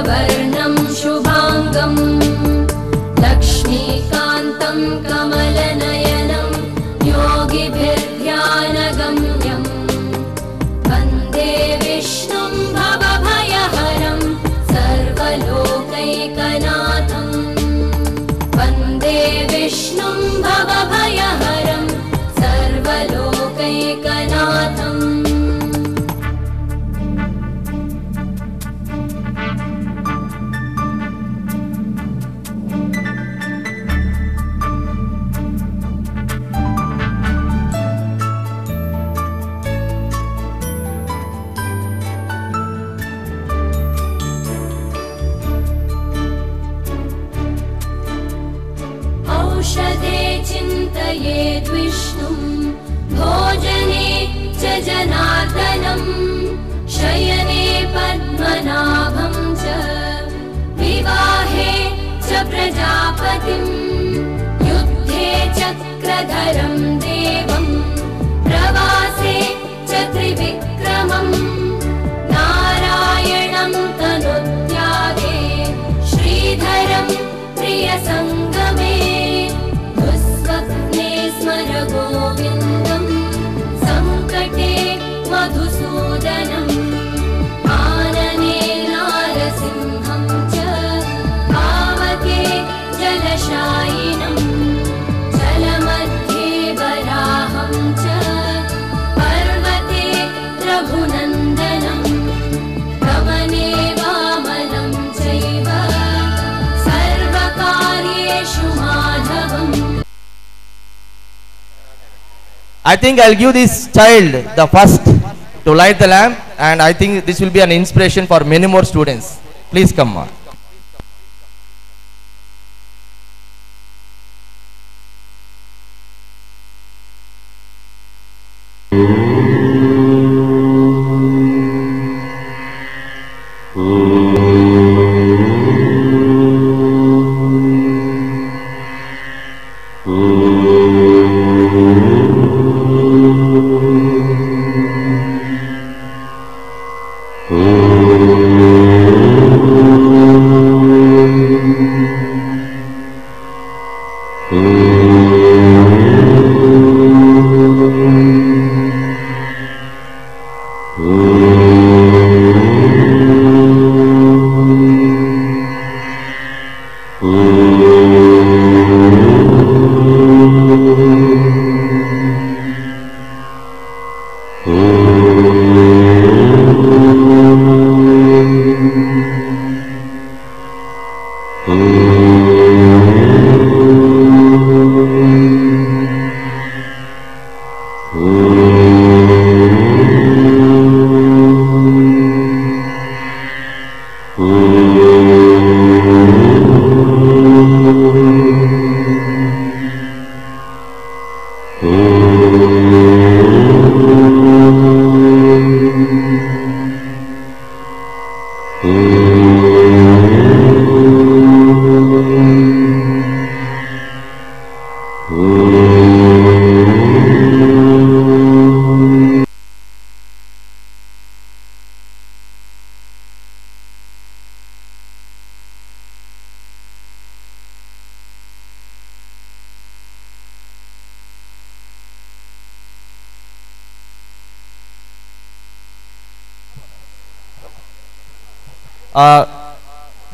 शुक्लवर्णं शुभांगं लक्ष्मीकान्तं कमलनयनं योगिभिर्ध्यानगम्यं वन्दे विष्णुं भवभयहरं सर्वलोकैकनाथं वन्दे विष्णुं भवभयहरं सर्वलोकैकनाथम् औषधे चिन्तयेद् विष्णुं भोजने च जनार्दनं शयने पद्मनाभं च विवाहे च प्रजापतिं युद्धे चक्रधरं देवं प्रवासे च त्रिविक्रमं नारायणं तनुत्यागे श्रीधरं प्रियसङ्गमे स्मर गोविन्दं संकटे मधुसूदनम् आनने नारसिंहं च पावके जलशायिनं जलमध्ये वराहं च पर्वते रघुनन्दनं गमने वामनं चैव सर्वकार्येषु माधवम्. I think I'll give this child the first to light the lamp, and I think this will be an inspiration for many more students. Please come on.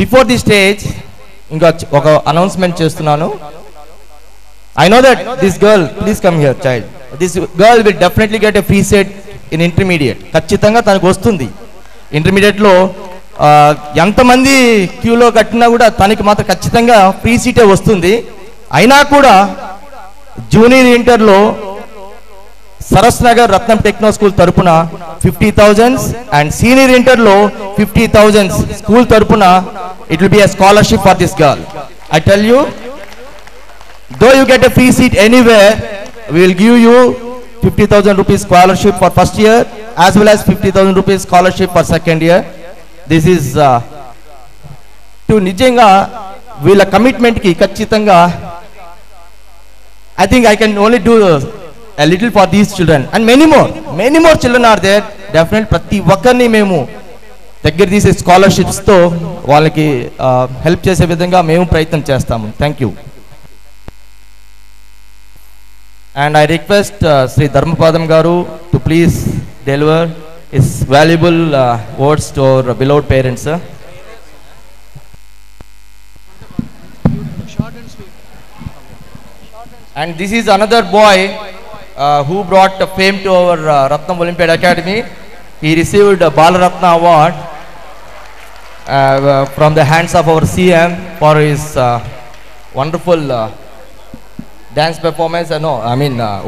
Before the stage, inga announcement chestunanu. I know that this girl, please come here, child. This girl will definitely get a free seat in intermediate. Kachitanga tanaku vastundi. Intermediate lo ఎంతమంది క్యూలో కట్టినా కూడా తనకి మాత్రం ఖచ్చితంగా free సీటే వస్తుంది. అయినా కూడా జూనియర్ ఇంటర్లో సరస్ నగర్ రత్నం టెక్నో స్కూల్ తరపున 50,000 అండ్ సీనియర్ ఇంటర్లో 50,000 స్కూల్ తరపున it will be a scholarship for this girl. I tell you, though you get a free seat anywhere, we will give you 50,000 rupees scholarship for first year as well as 50,000 rupees scholarship for second year. This is to నిజంగా వీళ్ళ commitment కి ఖచ్చితంగా I think I can only do a little for these children and many more children are there. Definitely ప్రతి ఒక్కరిని మేము దగ్గర తీసే స్కాలర్షిప్స్తో వాళ్ళకి హెల్ప్ చేసే విధంగా మేము ప్రయత్నం చేస్తాము. Thank you. And I request Shri Dharmapadam garu to please deliver his valuable words to our beloved parents. And this is another boy who brought fame to our Ratnam Olympiad Academy. He received a Bal Ratna Award from the hands of our CM for his wonderful dance performance.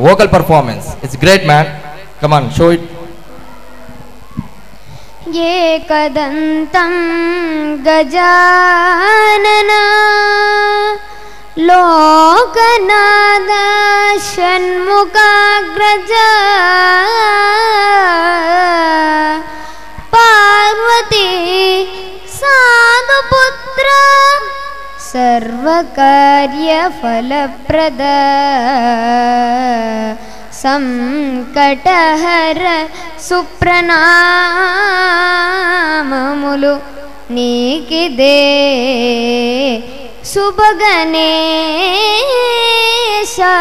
Vocal performance. It's great, man. Come on, show it. Yekadantam Gajanana Lokanada Shanmukagraja Parvati Sadhuputra Sarvakarya Falaprada Samkatahara Supranamamulu Nikide Subhaganesha.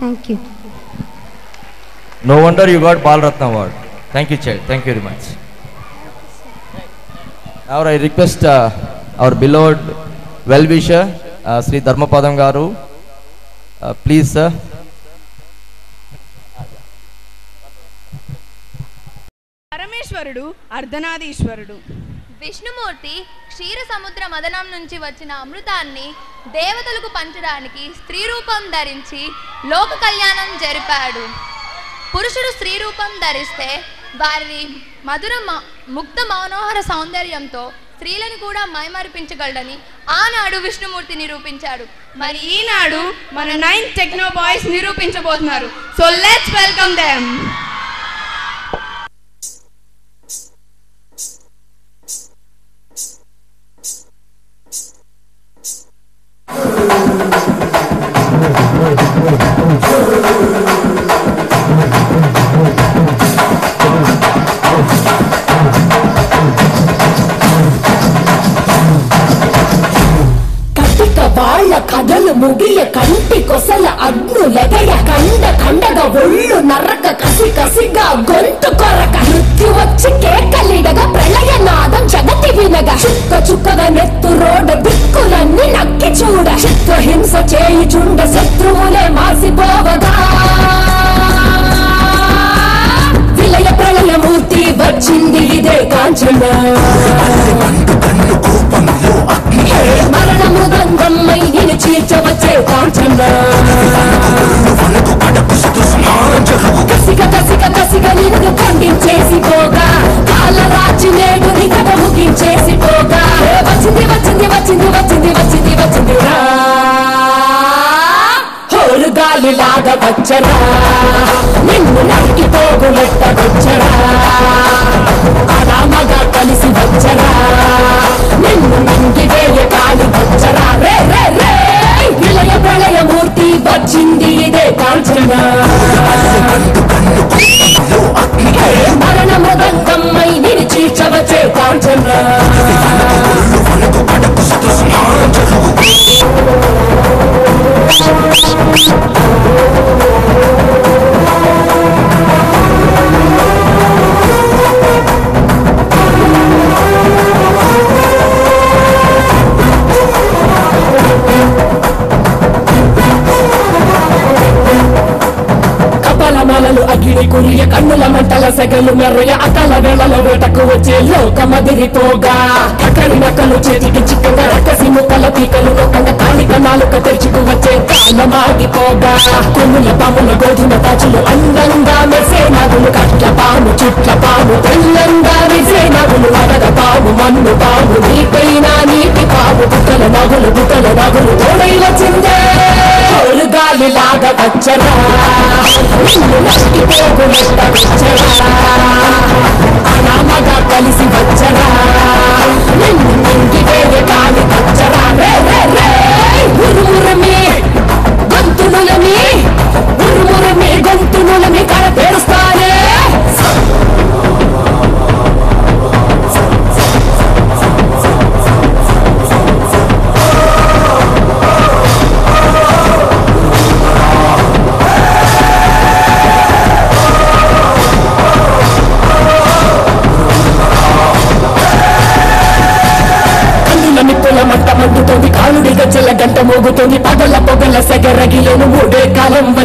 Thank you. No wonder you got Bal Ratna Award. Thank you, child. Thank you very much. Now I request our beloved well-wisher, Sri Dharmapadam Garu. Please, sir. పరమేశ్వరుడు అర్ధనాదీశ్వరుడు. విష్ణుమూర్తి క్షీర సముద్ర మదనం నుంచి వచ్చిన అమృతాన్ని దేవతలకు పంచడానికి స్త్రీ రూపం ధరించి లోక కళ్యాణం జరిపాడు. పురుషుడు స్త్రీ రూపం ధరిస్తే వారి మధుర ముక్త మనోహర సౌందర్యంతో స్త్రీలను కూడా మైమరిపించగలడని ఆనాడు విష్ణుమూర్తి నిరూపించాడు. మరి ఈనాడు మన 9 టెక్నో బాయ్స్ నిరూపించబోతున్నారు. So let's welcome them. వాళ్ళ కథలు ముగియ కంటి కొసల అగ్నులెగయ కండ కండగా ఒళ్ళు నరక కసి కసిగా గొంతు కొరక మృత్యు వచ్చి కేకలిడగా ప్రళయనాదం జగతి వినగా చుక్క చుక్కగా నెత్తు రోడ దిక్కులన్నీ నక్కి చూడ చిత్రహింస చేయి చుండ శత్రువులే మాసిపోవగా విలయ ప్రళయమూర్తి వచ్చింది ఇదే కాంచన మరణము గంగమ్మై నిన్ను చీల్చవచ్చే కాంచన కసిగా కసిగా కసిగా నిన్ను ఖండించేసి పోగా కాళ్ళ రాచి నేడు నికట ముగించేసి పోగా వచ్చింది వచ్చింది వచ్చింది వచ్చింది వచ్చింది వచ్చింది రా హోరు గాలిలాగా వచ్చరా నిన్ను నరికి పోగులెట్ట వచ్చరా ఆరామగా కలిసి వచ్చరా నిన్ను నంగి వేయ కాలి వచ్చరా రే రే రే విలయ ప్రళయమూర్తి వచ్చింది ఇదే కాంచన మరణ మృదంగమ్మై నిన్ను చీల్చవచ్చే కాంచన కపలమలలు అగ్గిడి కురియ కన్నుల మంటల సెగలు మెర్రయ అకల వేళల వేటకు వచ్చే లోకమదిరిపోగా కకరి నకలు చేతికి చిక్కగా రకసి ముక్కల పీకలు నొక్కంగా కాళిక నాలుక తెరుచుకు వచ్చే కాలమాగిపోగా కొమ్ముల పాముల గోధుమ తాచులు అందంగా మెసే నగులు కట్ల పాము చుట్ల పాము తెల్లంగా మెసే నగులు అడగ పాము మన్ను పాము నీపైన నీటి పాము బుట్టల నగులు తోడై వచ్చిందే గాలిలాగా వచ్చరా నిన్ను నరికి పోగులెట్ట వచ్చరా అనామగా కలిసి వచ్చరా నిన్ను నింగి వేయ కాలి వచ్చరా రే రే రే ఉరుమురమి గొంతులమి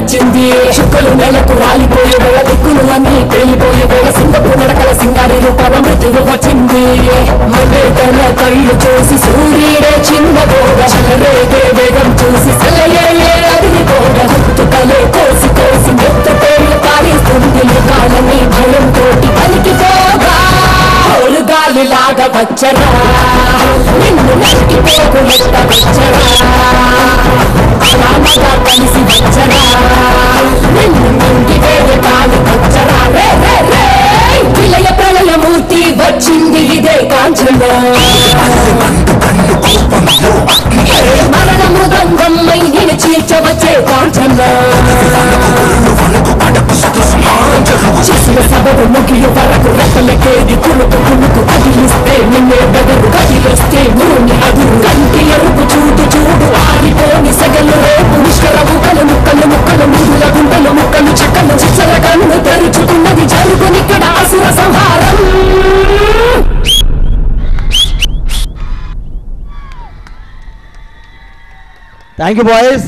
వచ్చింది చుక్కలు నెలకు రాలిపోయే వేళ దిక్కులు అన్ని పేలిపోయే వేళ సింగపు నడకల సింగారి రూపాల మృత్యువు వచ్చింది మళ్ళీ తన కళ్ళు చూసి సూర్యుడే చిన్నబోడ చలరేగే వేగం చూసి సెలయే అదిరిపోడ ముత్తుకలే కోసి కోసి మెత్త పేర్లు పారిస్తుంది కాలని భయం తోటి పలికిపోగా గాలిలాగా వచ్చరా నిన్ను నరికిపోకులెట్ట వచ్చరా అలామగా కలిసి వచ్చరా నిన్ను నుండి వేరే కాలు వచ్చరా రే రే రే విలయ ప్రళయమూర్తి వచ్చింది ఇదే కాంచన మరణ మృదంగమ్మై నేను చీల్చవచ్చే కాంచన చేసిన సభకు ముగియ వరకు రెక్కలకేది కునుకు కునుకు కదిలిస్తే నిన్నే బెదరు కదిలిస్తే నూనె అదురు కంటి ఎరుపు చూడు చూడు ఆరిపోని సగలు రేపు నిష్కర ముక్కలు ముక్కలు ముక్కలు ముదుల గుంటలు ముక్కలు చెక్కలు చిచ్చల కన్ను తెరుచుకున్నది జరుగునిక్కడ అసుర సంహారం థ్యాంక్ యూ బాయ్స్.